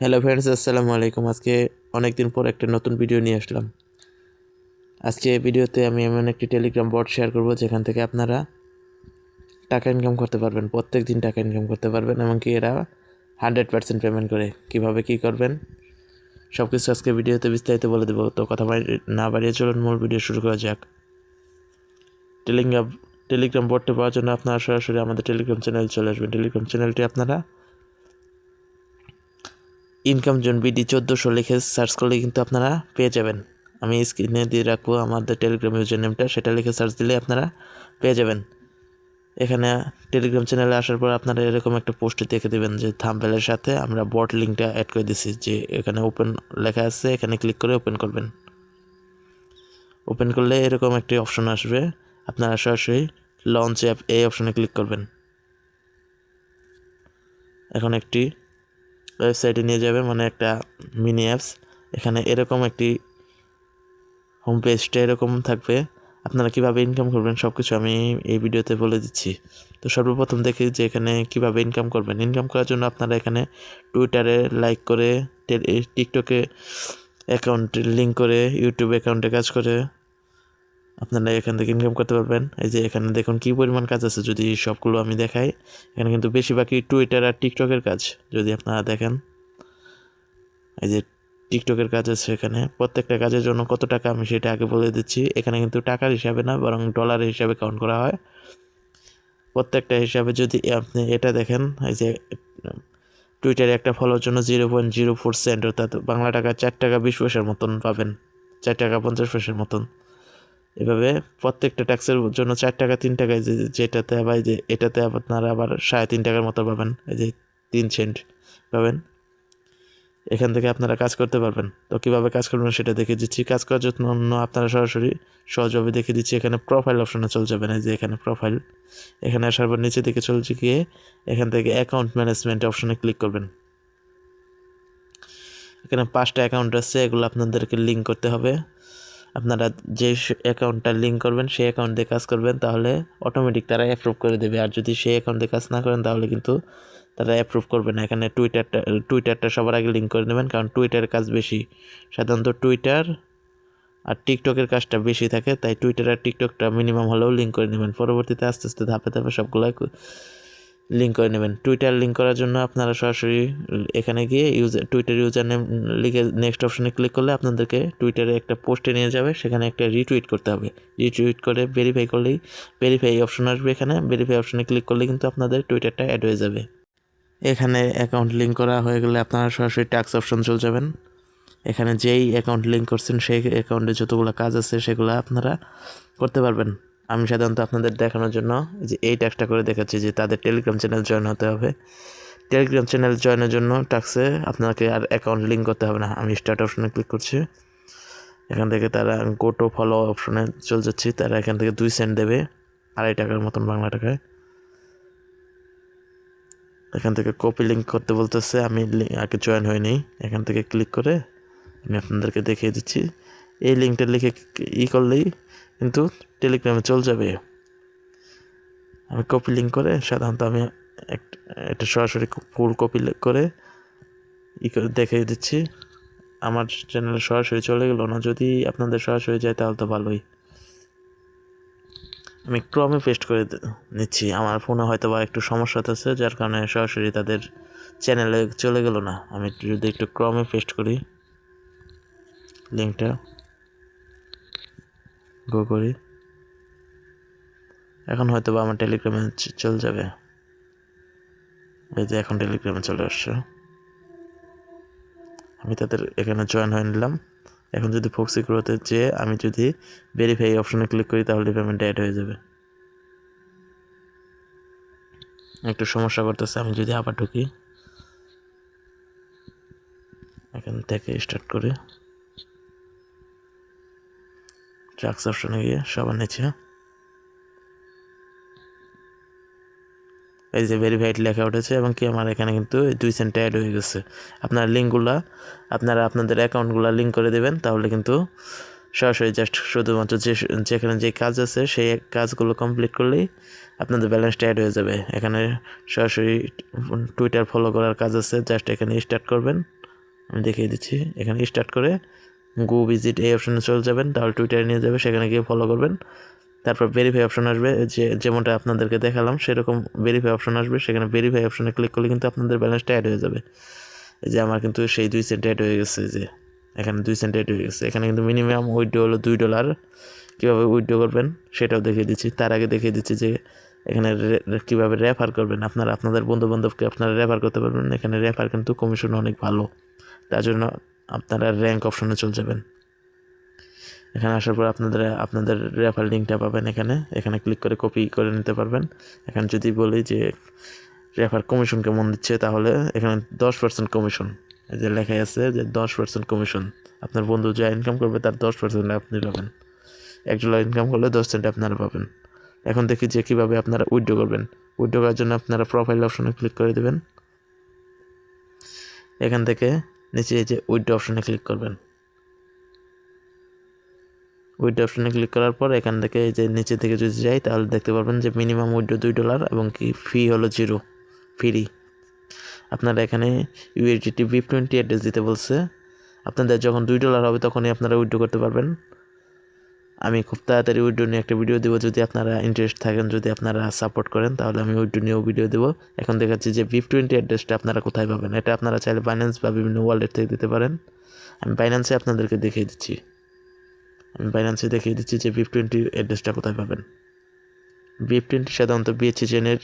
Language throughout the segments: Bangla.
হ্যালো ফ্রেন্ডস, আসসালামু আলাইকুম। আজকে অনেক দিন পর একটা নতুন ভিডিও নিয়ে আসলাম। আজকে ভিডিওতে আমি এমন একটি টেলিগ্রাম বট শেয়ার করব যেখান থেকে আপনারা টাকা ইনকাম করতে পারবেন, প্রত্যেক দিন টাকা ইনকাম করতে পারবেন, এমনকি এরা 100% পেমেন্ট করে। কিভাবে কি করবেন সব কিছু আজকে ভিডিওতে বিস্তারিত বলে দেবো। তো কথা না বাড়িয়ে চলুন মূল ভিডিও শুরু করা যাক। টেলিগ্রাম বটটি পাওয়ার জন্য আপনারা সরাসরি আমাদের টেলিগ্রাম চ্যানেল চলে আসবেন। টেলিগ্রাম চ্যানেলটি আপনারা ইনকাম জোন বিডি 1400 লিখে সার্চ করলে কিন্তু আপনারা পেয়ে যাবেন। আমি স্ক্রিনে দিয়ে রাখবো আমাদের টেলিগ্রাম ইউজার নেমটা, সেটা লিখে সার্চ দিলে আপনারা পেয়ে যাবেন। এখানে টেলিগ্রাম চ্যানেলে আসার পর আপনারা এরকম একটা পোস্ট দেখে দেবেন যে থাম্বনেলের সাথে আমরা বট লিঙ্কটা অ্যাড করে দিছি, যে এখানে ওপেন লেখা আছে, এখানে ক্লিক করে ওপেন করবেন। ওপেন করলে এরকম একটি অপশন আসবে, আপনারা সরাসরি লঞ্চ অ্যাপ এই অপশনে ক্লিক করবেন। এখন একটি ওয়েবসাইটে নিয়ে যাবে, মানে একটা মিনি অ্যাপস। এখানে এরকম একটি হোম পেজটা এরকম থাকবে। আপনারা কিভাবে ইনকাম করবেন সব কিছু আমি এই ভিডিওতে বলে দিচ্ছি। তো সর্বপ্রথম দেখি যে এখানে কিভাবে ইনকাম করবেন। ইনকাম করার জন্য আপনারা এখানে টুইটারে লাইক করে, টিকটকে অ্যাকাউন্ট লিঙ্ক করে, ইউটিউব অ্যাকাউন্টে কাজ করে আপনারা এখান থেকে ইনকাম করতে পারবেন। এই যে এখানে দেখুন কী পরিমাণ কাজ আছে, যদি সবগুলো আমি দেখাই। এখানে কিন্তু বেশিরভাগই টুইটার আর টিকটকের কাজ। যদি আপনারা দেখেন, এই যে টিকটকের কাজ আছে, এখানে প্রত্যেকটা কাজের জন্য কত টাকা আমি সেটা আগে বলে দিচ্ছি। এখানে কিন্তু টাকার হিসাবে না, বরং ডলারের হিসাবে কাউন্ট করা হয় প্রত্যেকটা হিসাবে। যদি আপনি এটা দেখেন, এই যে টুইটারে একটা ফলোর জন্য 0.04 সেন্ট, অর্থাৎ বাংলা টাকা 4 টাকা 20 পয়সার মতন পাবেন, 4 টাকা 50 পয়সার মতন। এভাবে প্রত্যেকটা ট্যাক্সের জন্য 4 টাকা 3 টাকায়, যেটাতে আবার যে এটাতে আপনারা আবার 3.5 টাকার মতো পাবেন, এই যে 3 সেন্ট পাবেন। এখান থেকে আপনারা কাজ করতে পারবেন। তো কীভাবে কাজ করবেন সেটা দেখে দিচ্ছি। কাজ করার জন্য আপনারা সরাসরি সহজভাবে দেখে দিচ্ছি। এখানে প্রোফাইল অপশনে চলে যাবেন, এই যে এখানে প্রোফাইল। এখানে আসার পর নিচে দিকে চলে গিয়ে এখান থেকে অ্যাকাউন্ট ম্যানেজমেন্ট অপশনে ক্লিক করবেন। এখানে 5টা অ্যাকাউন্ট আছে, এগুলো আপনাদেরকে লিঙ্ক করতে হবে। আপনারা যে অ্যাকাউন্টটা লিঙ্ক করবেন সেই অ্যাকাউন্ট দিয়ে কাজ করবেন, তাহলে অটোমেটিক তারা অ্যাপ্রুভ করে দেবে। আর যদি সেই অ্যাকাউন্ট দিয়ে কাজ না করেন তাহলে কিন্তু তারা অ্যাপ্রুভ করবে না। এখানে টুইটারটা সবার আগে লিঙ্ক করে নেবেন, কারণ টুইটারের কাজ বেশি। সাধারণত টুইটার আর টিকটকের কাজটা বেশি থাকে, তাই টুইটার আর টিকটকটা মিনিমাম হলেও লিঙ্ক করে নেবেন। পরবর্তীতে আস্তে আস্তে ধাপে ধাপে সবগুলো লিঙ্ক করে নেবেন। টুইটার লিঙ্ক করার জন্য আপনারা সরাসরি এখানে গিয়ে টুইটার ইউজার নেম লিখে নেক্সট অপশনে ক্লিক করলে আপনাদেরকে টুইটারে একটা পোস্টে নিয়ে যাবে, সেখানে একটা রিটুইট করতে হবে। রিটুইট করে ভেরিফাই করলেই ভেরিফাই অপশন আসবে। এখানে ভেরিফাই অপশনে ক্লিক করলে কিন্তু আপনাদের টুইটারটা অ্যাড হয়ে যাবে। এখানে অ্যাকাউন্ট লিঙ্ক করা হয়ে গেলে আপনারা সরাসরি ট্যাক্স অপশন চলে যাবেন। এখানে যেই অ্যাকাউন্ট লিঙ্ক করছেন সেই অ্যাকাউন্টে যতগুলো কাজ আছে সেগুলো আপনারা করতে পারবেন। আমি সাধারণত আপনাদের দেখানোর জন্য যে এই ট্যাক্সটা করে দেখাচ্ছি, যে তাদের টেলিগ্রাম চ্যানেল জয়েন হতে হবে। টেলিগ্রাম চ্যানেল জয়েনের জন্য ট্যাক্সে আপনাকে আর অ্যাকাউন্ট লিঙ্ক করতে হবে না। আমি স্টার্ট অপশনে ক্লিক করছি। এখান থেকে তারা গো টু ফলো অপশনে চলে যাচ্ছি। তারা এখান থেকে 2 সেন্ট দেবে, 2.5 টাকার মতন বাংলা টাকায়। এখান থেকে কপি লিঙ্ক করতে বলতেছে, আমি আগে জয়েন হইনি। এখান থেকে ক্লিক করে আমি আপনাদেরকে দেখিয়ে দিচ্ছি। এই লিঙ্কটা লিখে করলেই কিন্তু টেলিগ্রামে চলে যাবে। আমি কপি লিঙ্ক করে সাধারণত আমি একটা সরাসরি ফুল কপি করে দেখিয়ে দিচ্ছি। আমার চ্যানেলে সরাসরি চলে গেল না, যদি আপনাদের সরাসরি যায় তাহলে তো ভালোই। আমি ক্রমে পেস্ট করে নিচ্ছি। আমার ফোনে হয়তো বা একটু সমস্যা আছে, যার কারণে সরাসরি তাদের চ্যানেলে চলে গেল না। আমি যদি একটু ক্রমে পেস্ট করি, লিঙ্কটা গো করি, এখন হয়তো বা আমার টেলিগ্রামে চলে যাবে। এই যে এখন টেলিগ্রামে চলে আসছে। আমি তাদের এখানে জয়েন হয়ে নিলাম। এখন যদি ফক্সি গ্রোতে যেয়ে আমি যদি ভেরিফাই অপশনে ক্লিক করি তাহলে পেমেন্ট অ্যাড হয়ে যাবে। একটু সমস্যা করতেছে, আমি যদি আবার ঢুকি, এখান থেকে স্টার্ট করি, ট্রাক্স অপশনে গিয়ে সবার নিচে এই যে ভেরিফাইড লেখা উঠেছে, এবং কি আমার এখানে কিন্তু 2 সেন্ট অ্যাড হয়ে গেছে। আপনার লিঙ্কগুলো আপনারা আপনাদের অ্যাকাউন্টগুলো লিঙ্ক করে দেবেন, তাহলে কিন্তু সরাসরি জাস্ট শুধুমাত্র যেখানে যে কাজ আছে সেই কাজগুলো কমপ্লিট করলেই আপনাদের ব্যালেন্সটা অ্যাড হয়ে যাবে। এখানে সরাসরি টুইটার ফলো করার কাজ আছে, জাস্ট এখানে স্টার্ট করবেন, আমি দেখিয়ে দিচ্ছি। এখানে স্টার্ট করে গো ভিজিট এই অপশনে চলে যাবেন, তাহলে টুইটারে নিয়ে যাবে, সেখানে গিয়ে ফলো করবেন। তারপর ভেরিফাই অপশন আসবে, যেমনটা আপনাদেরকে দেখালাম সেরকম ভেরিফাই অপশন আসবে, সেখানে ভেরিফাই অপশনে ক্লিক করলে কিন্তু আপনাদের ব্যালেন্সটা অ্যাড হয়ে যাবে। এই যে আমার কিন্তু সেই 2 সেন্ট অ্যাড হয়ে গেছে, যে এখানে 2 সেন্ট অ্যাড হয়ে গেছে। এখানে কিন্তু মিনিমাম উইথড্র হলো $2। কীভাবে উইথড্র করবেন সেটাও দেখিয়ে দিচ্ছি। তার আগে দেখিয়ে দিচ্ছি যে এখানে কীভাবে রেফার করবেন। আপনারা আপনাদের বন্ধুবান্ধবকে আপনারা রেফার করতে পারবেন। এখানে রেফার কিন্তু কমিশন অনেক ভালো, তার জন্য আপনারা র্যাঙ্ক অপশনে চলে যাবেন। এখানে আসার পর আপনাদের রেফার লিঙ্কটা পাবেন। এখানে ক্লিক করে কপি করে নিতে পারবেন। এখানে যদি বলি যে রেফার কমিশন কেমন দিচ্ছে, তাহলে এখানে 10% কমিশন, এই যে লেখাই আছে যে 10% কমিশন। আপনার বন্ধু যা ইনকাম করবে তার 10% আপনি পাবেন। $1 ইনকাম করলে 10 সেন্ট আপনারা পাবেন। এখন দেখি যে কীভাবে আপনারা উইথড্র করবেন। উইথড্র করার জন্য আপনারা প্রোফাইল অপশনে ক্লিক করে দেবেন। এখান থেকে নিচে এই যে উইথড্র অপশনে ক্লিক করবেন। উইথড্র অপশনে ক্লিক করার পর এখান থেকে এই যে নিচে থেকে যদি যাই, তাহলে দেখতে পারবেন যে মিনিমাম উইথড্র $2 এবং কি ফি হলো 0 ফ্রি। আপনারা এখানে USDT VIP20 অ্যাড্রেস দিতে বলছে। আপনাদের যখন $2 হবে তখনই আপনারা উইথড্র করতে পারবেন। আমি খুব তাড়াতাড়ি উইথড্র নিয়ে একটা ভিডিও দেবো, যদি আপনারা ইন্টারেস্ট থাকেন, যদি আপনারা সাপোর্ট করেন, তাহলে আমি উইথড্র নিয়েও ভিডিও দেবো। এখন দেখাচ্ছি যে VIP20 অ্যাড্রেসটা আপনারা কোথায় পাবেন। এটা আপনারা চাইলে বাইন্যান্স বা বিভিন্ন ওয়ালেট থেকে দিতে পারেন। আমি বাইন্যান্সে আপনাদেরকে দেখিয়ে দিচ্ছি। যে VIP20 অ্যাড্রেসটা কোথায় পাবেন। VIP20 সাধারণত BSC চেনের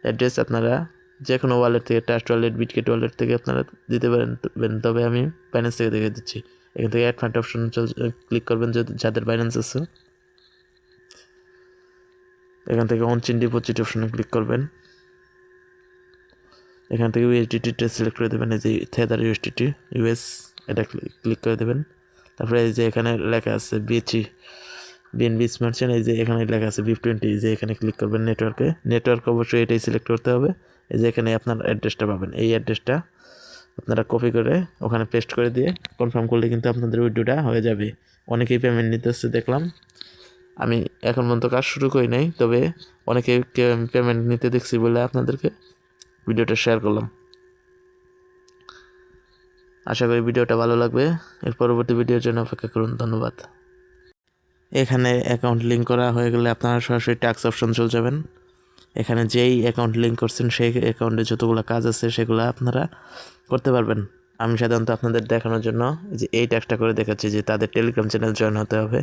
অ্যাড্রেস। আপনারা যে কোনো ওয়ালেট থেকে, ট্রাস্ট ওয়ালেট, বিটগেট ওয়ালেট থেকে আপনারা দিতে পারেন, তবে আমি বাইন্যান্স থেকে দেখিয়ে দিচ্ছি। এখান থেকে অ্যাড ফান্ড অপশন ক্লিক করবেন যাদের বাইন্যান্স আছে। এখান থেকে অন চেইন ডিপোজিট অপশনে ক্লিক করবেন। এখান থেকে USDT সিলেক্ট করে দেবেন, এই যে থেদার USDT US, এটা ক্লিক করে দেবেন। তারপরে এই যে এখানে লেখা আছে BNB স্মার্ট চেইন, এই যে এখানে লেখা আছে VIP20, এই যে এখানে ক্লিক করবেন। নেটওয়ার্ক অবশ্যই এটাই সিলেক্ট করতে হবে। এই যে এখানে আপনার অ্যাড্রেসটা পাবেন, এই অ্যাড্রেসটা আপনারা কপি করে ওখানে পেস্ট করে দিয়ে কনফার্ম করলে কিন্তু আপনাদের উইথড্রটা হয়ে যাবে। অনেকেই পেমেন্ট নিতে আসছে দেখলাম। আমি এখন পর্যন্ত কাজ শুরু করি নাই, তবে অনেকে পেমেন্ট নিতে দেখছি বলে আপনাদেরকে ভিডিওটা শেয়ার করলাম। আশা করি ভিডিওটা ভালো লাগবে। এর পরবর্তী ভিডিওর জন্য অপেক্ষা করুন। ধন্যবাদ। এখানে অ্যাকাউন্ট লিঙ্ক করা হয়ে গেলে আপনারা সরাসরি ট্যাক্স অপশন চলে যাবেন। এখানে যেই অ্যাকাউন্ট লিঙ্ক করছেন সেই অ্যাকাউন্টে যতগুলো কাজ আছে সেগুলো আপনারা করতে পারবেন। আমি সাধারণত আপনাদের দেখানোর জন্য যে এই ট্যাক্সটা করে দেখাচ্ছি যে তাদের টেলিগ্রাম চ্যানেল জয়েন হতে হবে।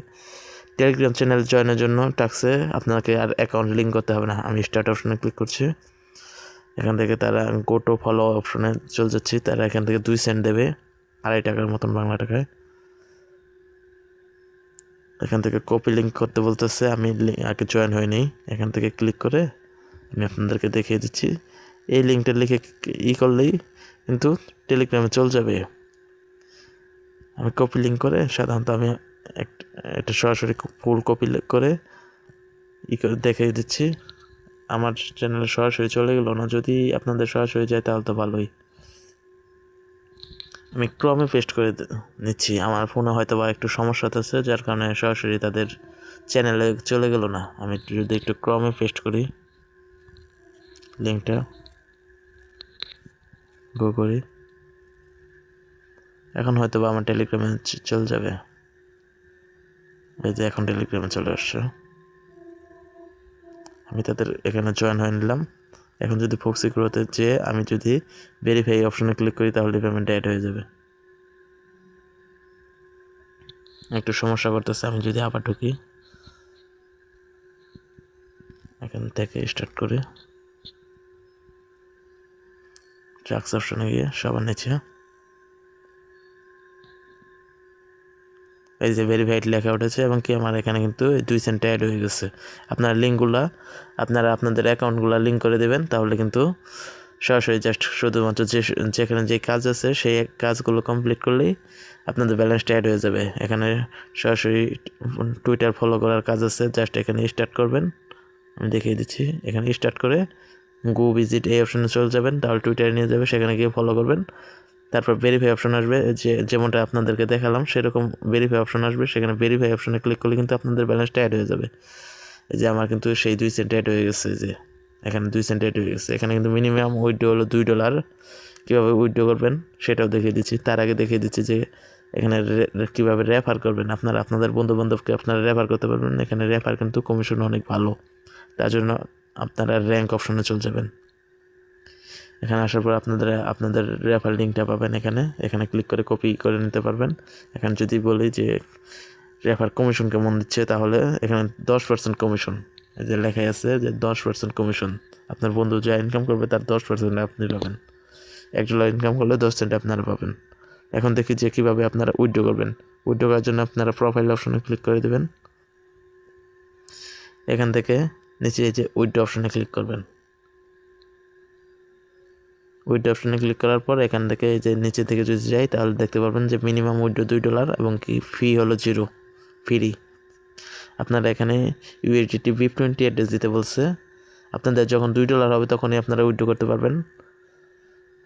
টেলিগ্রাম চ্যানেল জয়েনের জন্য ট্যাক্সে আপনাকে আর অ্যাকাউন্ট লিঙ্ক করতে হবে না। আমি স্টার্ট অপশনে ক্লিক করছি। এখান থেকে তারা গো টু ফলো অপশনে চলে যাচ্ছি। তারা এখান থেকে 2 সেন্ট দেবে, $2.5 মতন বাংলা টাকায়। এখান থেকে কপি লিঙ্ক করতে বলতেছে, আমি আগে জয়েন হইনি। এখান থেকে ক্লিক করে আমি আপনাদেরকে দেখিয়ে দিচ্ছি। এই লিঙ্কটা লিখে করলেই কিন্তু টেলিগ্রামে চলে যাবে। আমি কপি লিঙ্ক করে সাধারণত আমি একটা সরাসরি ফুল কপি করে করে দেখিয়ে দিচ্ছি। আমার চ্যানেলে সরাসরি চলে গেল না, যদি আপনাদের সরাসরি যায় তাহলে তো ভালোই। আমি ক্রমে পেস্ট করে নিচ্ছি। আমার ফোনে হয়তো বা একটু সমস্যা আছে, যার কারণে সরাসরি তাদের চ্যানেলে চলে গেল না। আমি যদি একটু ক্রমে পেস্ট করি লিঙ্কটা, গো করি, এখন হয়তো বা আমার টেলিগ্রামে চলে যাবে। এই যে এখন টেলিগ্রামে চলে আসছে। আমি তাদের এখানে জয়েন হয়ে নিলাম। এখন যদি ফোক্সি গ্রোতে যে আমি যদি ভেরিফাই অপশনে ক্লিক করি, তাহলে পেমেন্ট অ্যাড হয়ে যাবে। একটু সমস্যা করতেছে, আমি যদি আবার ঢুকি, এখান থেকে স্টার্ট করি, ট্রাক্স অপশনে গিয়ে সবার নিচে এই যে ভেরিফাইড লেখা উঠেছে এবং কি আমার এখানে কিন্তু 2 সেন্ট অ্যাড হয়ে গেছে। আপনারা লিঙ্কগুলো আপনাদের অ্যাকাউন্টগুলো লিঙ্ক করে দেবেন, তাহলে কিন্তু সরাসরি জাস্ট শুধুমাত্র যেখানে যে কাজ আছে সেই কাজগুলো কমপ্লিট করলেই আপনাদের ব্যালেন্সটা অ্যাড হয়ে যাবে। এখানে সরাসরি টুইটার ফলো করার কাজ আছে, জাস্ট এখানে স্টার্ট করবেন। আমি দেখিয়ে দিচ্ছি। এখানে স্টার্ট করে গো ভিজিট এই অপশনে চলে যাবেন, তাহলে টুইটারে নিয়ে যাবে, সেখানে গিয়ে ফলো করবেন। তারপর ভেরিফাই অপশন আসবে, যেমনটা আপনাদেরকে দেখালাম সেরকম ভেরিফাই অপশন আসবে, সেখানে ভেরিফাই অপশনে ক্লিক করলে কিন্তু আপনাদের ব্যালেন্সটা অ্যাড হয়ে যাবে। এই যে আমার কিন্তু সেই 2 সেন্ট অ্যাড হয়ে গেছে, যে এখানে 2 সেন্ট অ্যাড হয়ে গেছে। এখানে কিন্তু মিনিমাম উইথড্র হলো $2। কীভাবে উইথড্র করবেন সেটাও দেখিয়ে দিচ্ছি। তার আগে দেখিয়ে দিচ্ছি যে এখানে কীভাবে রেফার করবেন। আপনারা আপনাদের বন্ধুবান্ধবকে আপনারা রেফার করতে পারবেন। এখানে রেফার কিন্তু কমিশন অনেক ভালো, তার জন্য আপনারা র্যাঙ্ক অপশনে চলে যাবেন। এখানে আসার পর আপনাদের রেফার লিঙ্কটা পাবেন। এখানে ক্লিক করে কপি করে নিতে পারবেন। এখানে যদি বলি যে রেফার কমিশন কেমন দিচ্ছে, তাহলে এখানে 10% কমিশন, এই যে লেখাই আছে যে 10% কমিশন। আপনার বন্ধু যা ইনকাম করবে তার 10% আপনি পাবেন। $1 ইনকাম করলে 10 সেন্ট আপনারা পাবেন। এখন দেখি যে কীভাবে আপনারা উইথড্র করবেন। উইথড্র করার জন্য আপনারা প্রোফাইল অপশনে ক্লিক করে দেবেন। এখান থেকে নিচে এই যে উইথড্র অপশনে ক্লিক করবেন। উইথড্র অপশনে ক্লিক করার পর এখান থেকে এই যে নিচে থেকে যদি যাই তাহলে দেখতে পারবেন যে মিনিমাম উইথড্র $2 এবং কি ফি হলো 0, ফ্রি। আপনারা এখানে USDT VIP20 অ্যাড্রেস দিতে বলছে। আপনাদের যখন $2 হবে তখনই আপনারা উইথড্র করতে পারবেন।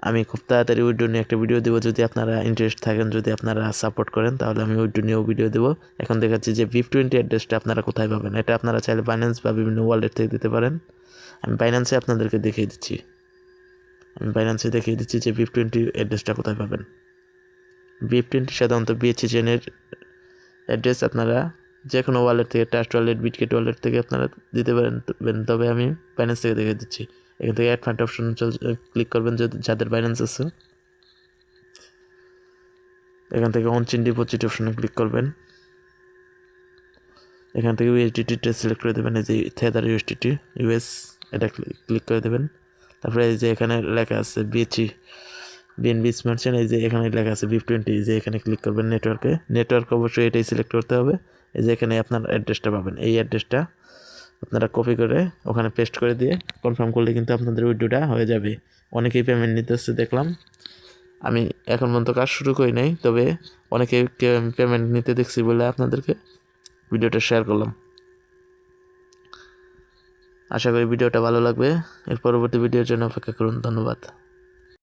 আমি খুব তাড়াতাড়ি উইথড্র নিয়ে একটা ভিডিও দেবো, যদি আপনারা ইন্টারেস্ট থাকেন, যদি আপনারা সাপোর্ট করেন তাহলে আমি উইথড্র নিয়েও ভিডিও দেবো। এখন দেখাচ্ছি যে VIP20 অ্যাড্রেসটা আপনারা কোথায় পাবেন। এটা আপনারা চাইলে বাইন্যান্স বা বিভিন্ন ওয়ালেট থেকে দিতে পারেন। আমি বাইন্যান্সে আপনাদেরকে দেখিয়ে দিচ্ছি। যে VIP20 অ্যাড্রেসটা কোথায় পাবেন। VIP20 সাধারণত BSC চেনের অ্যাড্রেস। আপনারা যে কোনো ওয়ালেট থেকে, ট্রাস্ট ওয়ালেট, বিটগেট ওয়ালেট থেকে আপনারা দিতে পারেন, তবে আমি বাইন্যান্স থেকে দেখিয়ে দিচ্ছি। এখান থেকে অ্যাড ফান্ড অপশন ক্লিক করবেন যাদের বাইন্যান্স আছে। এখান থেকে অন চেইন ডিপোজিট অপশনে ক্লিক করবেন। এখান থেকে USDT সিলেক্ট করে দেবেন। এই যে থেদার USDT US, এটা ক্লিক করে দেবেন। তারপরে এই যে এখানে লেখা আছে BNB স্মার্ট চেইন, এই যে এখানে লেখা আছে VIP20, এই যে এখানে ক্লিক করবেন। নেটওয়ার্ক অবশ্যই এটাই সিলেক্ট করতে হবে। এই যে এখানে আপনার অ্যাড্রেসটা পাবেন। এই অ্যাড্রেসটা আপনারা কপি করে ওখানে পেস্ট করে দিয়ে কনফার্ম করলে কিন্তু আপনাদের উইথড্রটা হয়ে যাবে। অনেকেই পেমেন্ট নিতেছে দেখলাম। আমি এখন পর্যন্ত কাজ শুরু করি নাই, তবে অনেকেই পেমেন্ট নিতে দেখছি বলে আপনাদেরকে ভিডিওটা শেয়ার করলাম। আশা করি ভিডিওটা ভালো লাগবে। এর পরবর্তী ভিডিওর জন্য অপেক্ষা করুন। ধন্যবাদ।